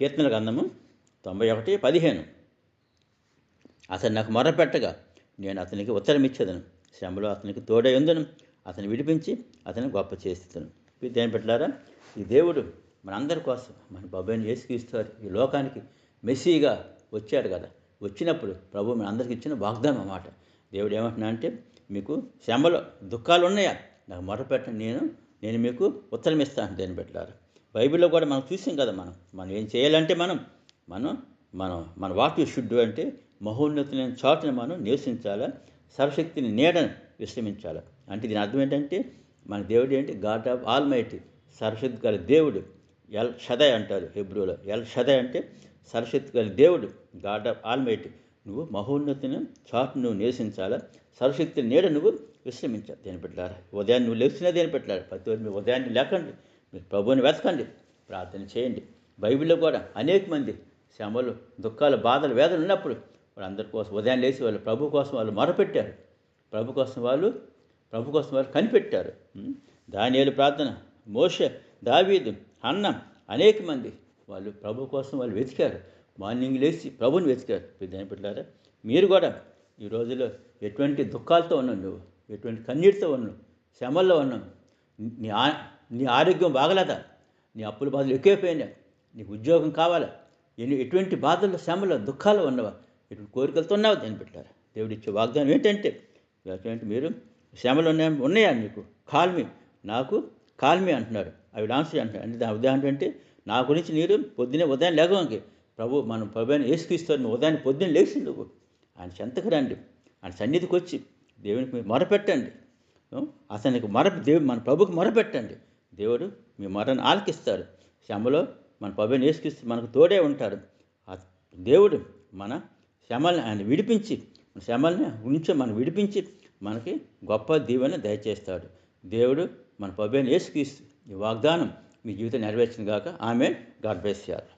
కీర్తనల గ్రంథము 91:15. అతను నాకు మొర్రపెట్టగా నేను అతనికి ఉత్తరం ఇచ్చేదను, శ్రమలో అతనికి తోడై ఉందును, అతను విడిపించి అతను గొప్ప చేస్తాను. దేని పెట్టారా, ఈ దేవుడు మనందరి కోసం మన ప్రభువైన యేసుక్రీస్తు ఈ లోకానికి మెస్సీగా వచ్చాడు కదా. వచ్చినప్పుడు ప్రభు మన అందరికి ఇచ్చిన వాగ్దానం అన్నమాట. దేవుడు ఏమంటున్నా అంటే, మీకు శ్రమలో దుఃఖాలు ఉన్నాయా, నాకు మొర్రపెట్టండి, నేను మీకు ఉత్తరం ఇస్తాను. దేని పెట్టారు, బైబిల్లో కూడా మనం చూసాం కదా. మనం ఏం చేయాలంటే మన వాట్ యు షుడ్ డూ అంటే, మహోన్నతులైన చాటును మనం నివసించాలా, సర్వశక్తిని నీడను విశ్రమించాలి. అంటే దీని అర్థం ఏంటంటే, మన దేవుడు ఏంటి, గాడ్ ఆఫ్ ఆల్ మైటీ, సర్వశక్తి గల దేవుడు. ఎల్ షదయ్ అంటారు హెబ్రూలో. ఎల్ షదయ్ అంటే సర్వశక్తి గల దేవుడు, గాడ్ ఆఫ్ ఆల్ మైటీ. నువ్వు మహోన్నతిని చాటు నువ్వు నివసించాలా, సర్వశక్తిని నీడ నువ్వు విశ్రమించాలి. దేని పెట్టారా, ఉదయాన్ని నువ్వు లేచినా దేని పెట్టారు, ప్రతి ఒక్కరు మీరు ఉదయాన్ని లేకండి, మీరు ప్రభువుని వెతకండి, ప్రార్థన చేయండి. బైబిల్లో కూడా అనేక మంది శ్రమలు, దుఃఖాలు, బాధలు, వేదనలు ఉన్నప్పుడు వాళ్ళందరి కోసం ఉదయాన్ని లేచి వాళ్ళు ప్రభు కోసం వాళ్ళు మొరపెట్టారు. ప్రభు కోసం వాళ్ళు కనిపెట్టారు. దానియేలు ప్రార్థన, మోషే, దావీదు, హన్న, అనేక మంది వాళ్ళు ప్రభు కోసం వాళ్ళు వెతికారు. మార్నింగ్ లేచి ప్రభుని వెతికారు. దాని పెట్టారా, మీరు కూడా ఈ రోజుల్లో ఎటువంటి దుఃఖాలతో ఉన్నావు, నువ్వు ఎటువంటి కన్నీటితో ఉన్నావు, శ్రమల్లో ఉన్నావు, నీ ఆరోగ్యం బాగలేదా, నీ అప్పుల బాధలు ఎక్కువైపోయినా, నీకు ఉద్యోగం కావాలా, ఎటువంటి బాధల్లో, శ్రమలో, దుఃఖాలు ఉన్నవా, ఎటువంటి కోరికలతో ఉన్నావు, దాన్ని పెట్టారా. దేవుడు ఇచ్చే వాగ్దానం ఏంటంటే, మీరు శ్రమలు ఉన్నాయా మీకు, నాకు కాల్మి అంటున్నాడు, అవి ఆన్సర్ అంటున్నాడు. అంటే దాని ఉదాహరణ అంటే, నా గురించి మీరు ఉదయం లేగవంకి మన ప్రభువైన యేసుక్రీస్తు ఉదయాన్ని పొద్దున్న లేచి నువ్వు ఆయన చెంతకు రండి, ఆయన సన్నిధికి వచ్చి దేవునికి మీరు మొరపెట్టండి. అతనికి మన ప్రభుకి మొరపెట్టండి. దేవుడు మీ మొరను ఆలకిస్తాడు. శ్రమలో మన ప్రభువైన యేసుక్రీస్తు మనకు తోడే ఉంటాడు. దేవుడు మన శ్రమల్ని ఆయన విడిపించి, మనం విడిపించి మనకి గొప్ప దీవెన దయచేస్తాడు. దేవుడు మన ప్రభువైన యేసుక్రీస్తు ఈ వాగ్దానం మీ జీవితం నెరవేర్చిన గాక. Amen. God bless you all.